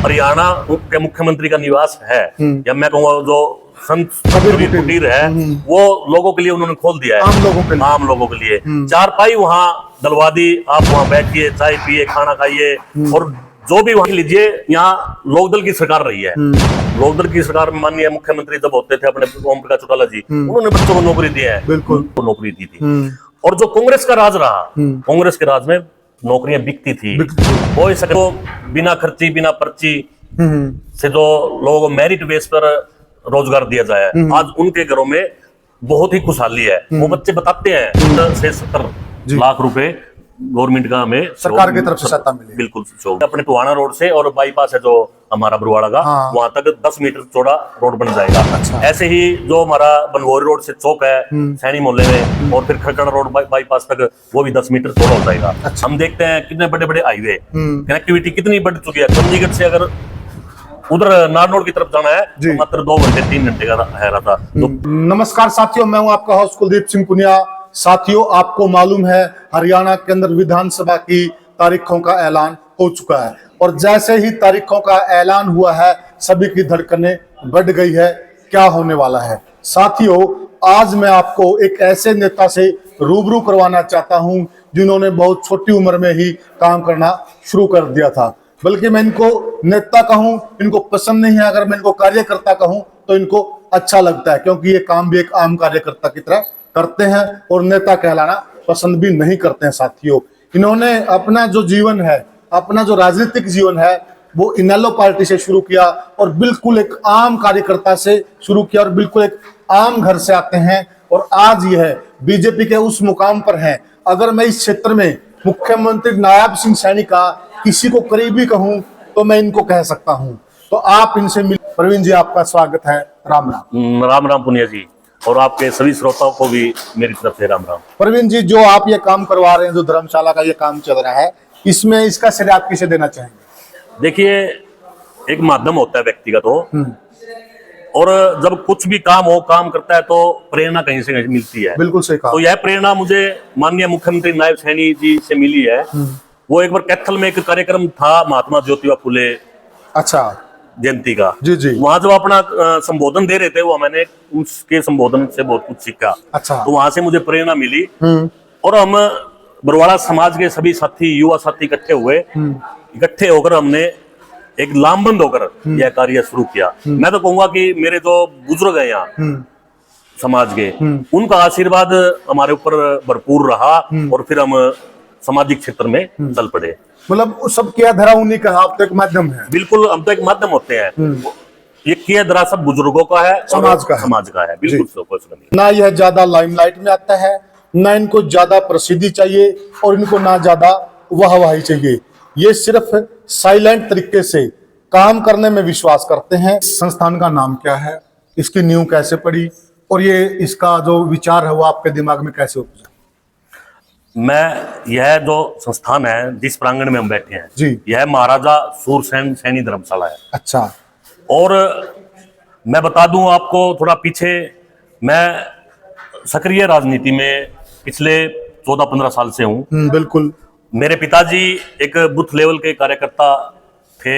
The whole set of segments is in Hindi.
हरियाणा के मुख्यमंत्री का निवास है, या मैं कहूँगा जो संत कबीर कुटीर है, वो लोगों के लिए उन्होंने खोल दिया है, आम लोगों के लिए। चारपाई वहाँ डलवा दी, आप वहाँ बैठिए, चाय पिए, खाना खाइए, और जो भी वहाँ लीजिए। यहाँ लोकदल की सरकार रही है। लोकदल की सरकार में माननीय मुख्यमंत्री जब होते थे अपने ओम प्रकाश चौटाला जी, उन्होंने बच्चों को नौकरी दी है, बिल्कुल नौकरी दी थी। और जो कांग्रेस का राज रहा, कांग्रेस के राज में नौकरियां बिकती थी, कोई सको बिना खर्ची बिना पर्ची से जो लोगों को मेरिट बेस पर रोजगार दिया जाए। आज उनके घरों में बहुत ही खुशहाली है। वो बच्चे बताते हैं 70 लाख रुपए गवर्नमेंट का हमें सरकार की तरफ से सत्ता मिली। बिल्कुल अपने टोहाना रोड से और बाईपास है जो हमारा बरवाड़ा का, वहां तक 10 मीटर चौड़ा रोड बन जाएगा। अच्छा। ऐसे ही जो हमारा बनगोरी रोड से चौक है सैनी मोहल्ले में, और फिर खड़खड़ा रोड बाईपास तक, वो भी 10 मीटर चौड़ा हो जाएगा। अच्छा। हम देखते हैं कितने बड़े बड़े हाईवे, कनेक्टिविटी कितनी बढ़ चुकी है। चंडीगढ़ से अगर उधर नारनौल की तरफ जाना है तो मात्र 2 घंटे 3 घंटे का है रहा था। तो नमस्कार साथियों, मैं हूं आपका होस्ट कुलदीप सिंह पुनिया। साथियों, आपको मालूम है हरियाणा केंद्र विधानसभा की तारीखों का ऐलान हो चुका है, और जैसे ही तारीखों का ऐलान हुआ है सभी की धड़कनें बढ़ गई है। क्या होने वाला है साथियों, आज मैं आपको एक ऐसे नेता से रूबरू करवाना चाहता हूं जिन्होंने बहुत छोटी उम्र में ही काम करना शुरू कर दिया था। बल्कि मैं इनको नेता कहूं, इनको पसंद नहीं है। अगर मैं इनको कार्यकर्ता कहूं तो इनको अच्छा लगता है, क्योंकि ये काम भी एक आम कार्यकर्ता की तरह करते हैं और नेता कहलाना पसंद भी नहीं करते हैं। साथियों, इन्होंने अपना जो जीवन है, अपना जो राजनीतिक जीवन है, वो इनेलो पार्टी से शुरू किया, और बिल्कुल एक आम कार्यकर्ता से शुरू किया, और बिल्कुल एक आम घर से आते हैं, और आज यह बीजेपी के उस मुकाम पर हैं। अगर मैं इस क्षेत्र में मुख्यमंत्री नायब सिंह सैनी का किसी को करीबी कहूं तो मैं इनको कह सकता हूं। तो आप इनसे मिल। प्रवीण जी, आपका स्वागत है। राम राम। राम राम पुनिया जी, और आपके सभी श्रोताओं को भी मेरी तरफ से राम राम। प्रवीण जी, जो आप ये काम करवा रहे हैं, जो धर्मशाला का ये काम चल रहा है, इसमें इसका श्रेय आप किसे देना चाहेंगे? देखिए, एक माध्यम होता है व्यक्तिगत हो, और जब कुछ भी काम हो, काम करता है तो प्रेरणा कहीं से कहीं मिलती है। बिल्कुल सही कहा। तो यह प्रेरणा मुझे माननीय मुख्यमंत्री नायब सैनी जी से मिली है। वो एक बार कैथल में एक कार्यक्रम था महात्मा ज्योतिबा फुले अच्छा जयंती का, जी जी, वहां जब अपना संबोधन दे रहे थे, वो मैंने उसके संबोधन से बहुत कुछ सीखा। अच्छा। तो वहां से मुझे प्रेरणा मिली, और हम बरवाड़ा समाज के सभी साथी, युवा साथी इकट्ठे हुए, इकट्ठे होकर हमने एक लामबंद होकर यह कार्य शुरू किया। मैं तो कहूंगा कि मेरे जो बुजुर्ग हैं यहाँ समाज के, उनका आशीर्वाद हमारे ऊपर भरपूर रहा, और फिर हम सामाजिक क्षेत्र में चल पड़े। मतलब सब किया धरा उन्हीं का, आप तो एक माध्यम है। बिल्कुल, हम तो एक माध्यम होते हैं। ये किया धरा सब बुजुर्गों का है, समाज का है। बिल्कुल ना यह ज्यादा लाइमलाइट में आता है, ना इनको ज्यादा प्रसिद्धि चाहिए, और इनको ना ज्यादा वाहवाही चाहिए। ये सिर्फ साइलेंट तरीके से काम करने में विश्वास करते हैं। संस्थान का नाम क्या है, इसकी नींव कैसे पड़ी, और ये इसका जो विचार है वो आपके दिमाग में कैसे उपजा? यह जो संस्थान है, जिस प्रांगण में हम बैठे हैं जी, यह महाराजा सूरसेन सैनी धर्मशाला है। अच्छा। और मैं बता दूं आपको थोड़ा पीछे, मैं सक्रिय राजनीति में पिछले 14-15 साल से हूं। बिल्कुल। मेरे पिताजी एक बूथ लेवल के कार्यकर्ता थे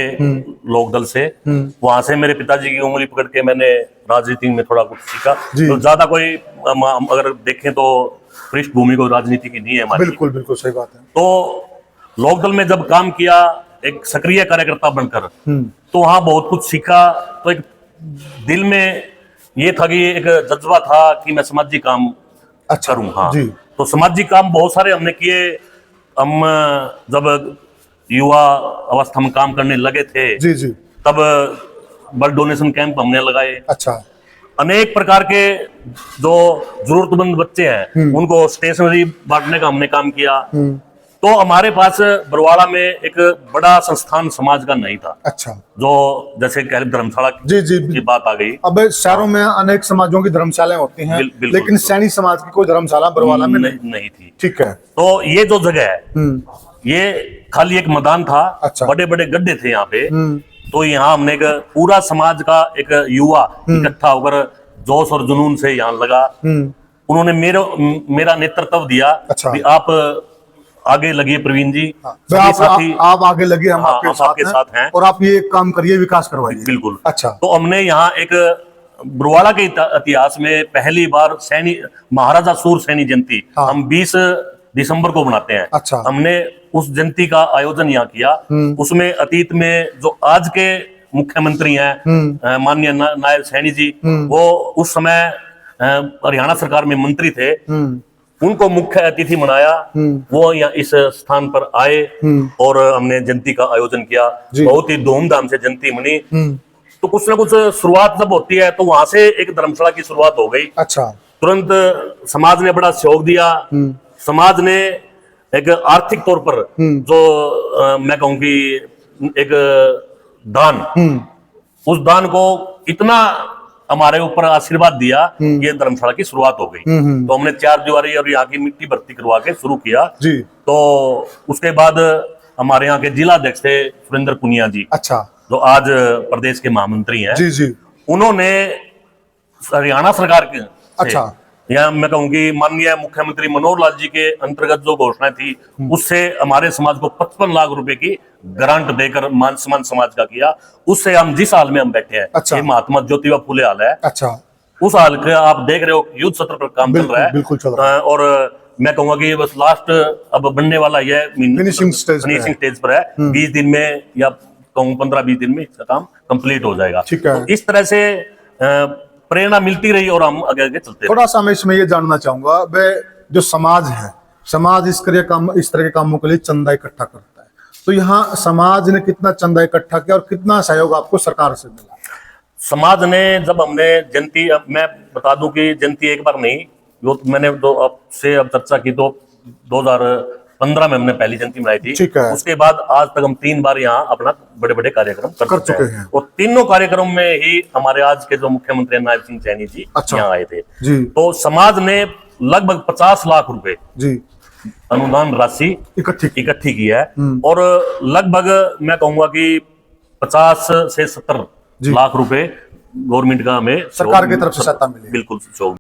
लोकदल से। वहां से मेरे पिताजी की उंगली पकड़ के मैंने राजनीति में थोड़ा कुछ सीखा। तो ज्यादा कोई अगर देखें तो पृष्ठभूमि को राजनीति की नहीं है हमारी। बिल्कुल बिल्कुल सही बात है। तो लोकदल में जब काम किया एक सक्रिय कार्यकर्ता बनकर, तो वहां बहुत कुछ सीखा। तो एक दिल में ये था कि एक जज्बा था कि मैं सामाजिक काम करूं। हाँ, तो सामाजिक काम बहुत सारे हमने किए। हम जब युवा अवस्था में काम करने लगे थे जी जी, तब ब्लड डोनेशन कैंप हमने लगाए। अच्छा। अनेक प्रकार के जो जरूरतमंद बच्चे हैं उनको स्टेशनरी बांटने का हमने काम किया। तो हमारे पास बरवाड़ा में एक बड़ा संस्थान समाज का नहीं था। अच्छा। जो जैसे धर्मशाला जी जी की बात आ गई। अब शहरों में अनेक समाजों की धर्मशालाएं होती हैं, लेकिन सैनी समाज की कोई धर्मशाला बरवाड़ा में नहीं थी। ठीक है। तो ये जो जगह है, ये खाली एक मैदान था। अच्छा। बड़े बड़े गड्ढे थे यहाँ पे। तो यहाँ हमने एक पूरा समाज का एक युवा इकट्ठा होकर जोश और जुनून से यहाँ लगा। उन्होंने मेरा नेतृत्व दिया। अच्छा। कि आप आगे लगिए प्रवीण जी, भाई सभी साथी आप आगे लगे, हम हाँ, आपके हम आपके साथ हैं। और आप ये काम करिए, विकास करवाइए। बिल्कुल। अच्छा। तो हमने यहाँ एक बरुआला के इतिहास में पहली बार सैनी महाराजा सूरसैनी जयंती हाँ। हम 20 दिसंबर को मनाते हैं। अच्छा। हमने उस जयंती का आयोजन यहाँ किया। उसमें अतीत में जो आज के मुख्यमंत्री हैं माननीय नायब सैनी जी, वो उस समय हरियाणा सरकार में मंत्री थे, उनको मुख्य अतिथि बनाया। वो यहाँ इस स्थान पर आए और हमने जयंती का आयोजन किया। बहुत ही धूमधाम से जयंती मनी। तो कुछ ना कुछ शुरुआत जब होती है तो वहां से एक धर्मशाला की शुरुआत हो गई। अच्छा। तुरंत समाज ने बड़ा सहयोग दिया। समाज ने एक आर्थिक तौर पर जो मैं कहूँ कि एक दान, उस दान को इतना हमारे ऊपर आशीर्वाद दिया, ये धर्मशाला की शुरुआत हो गई। तो हमने 4 दीवारी और यहाँ की मिट्टी भर्ती करवा के शुरू किया जी। तो उसके बाद हमारे यहाँ के जिला अध्यक्ष थे सुरेंद्र पुनिया जी, अच्छा, जो आज प्रदेश के महामंत्री हैं। जी जी। उन्होंने हरियाणा सरकार के अच्छा। या मैं कहूँ कि माननीय मुख्यमंत्री मनोहर लाल जी के अंतर्गत जो घोषणा थी, उससे हमारे समाज को 55 लाख रुपए की ग्रांट देकर मान सम्मान समाज का किया। उससे हम जिस हाल में हम बैठे हैं, अच्छा। ये महात्मा ज्योतिबा फुले हाल है। अच्छा। उस हाल का आप देख रहे हो युद्ध सत्र पर काम चल रहा है। बिल्कुल चल रहा है। और मैं कहूंगा कि बस लास्ट अब बनने वाला यह फिनिशिंग स्टेज पर है। 20 दिन में या कहूँ 15-20 दिन में इसका काम कंप्लीट हो जाएगा। ठीक है। तो इस तरह से प्रेरणा मिलती रही और हम आगे आगे चलते रहे। थोड़ा सा मैं इसमें ये जानना चाहूंगा, वे जो समाज है, समाज इस तरह के कामों के लिए चंदा इकट्ठा करता है, तो यहाँ समाज ने कितना चंदा इकट्ठा किया और कितना सहयोग आपको सरकार से मिला? समाज ने जब हमने जयंती, अब मैं बता दूं कि जयंती एक बार नहीं, जो मैंने आपसे अब चर्चा की तो 2015 में हमने पहली जयंती मनाई थी। ठीक है। उसके बाद आज तक हम 3 बार यहाँ अपना बड़े बड़े कार्यक्रम कर चुके हैं। और तीनों कार्यक्रम में ही हमारे आज के जो मुख्यमंत्री नायब सिंह सैनी जी यहाँ आए थे। जी। तो समाज ने लगभग 50 लाख रुपए जी अनुदान राशि इकट्ठी की है। और लगभग मैं कहूंगा कि 50 से 70 लाख रुपए गवर्नमेंट का हमें सरकार की तरफ से सहायता मिली। बिल्कुल सहयोग।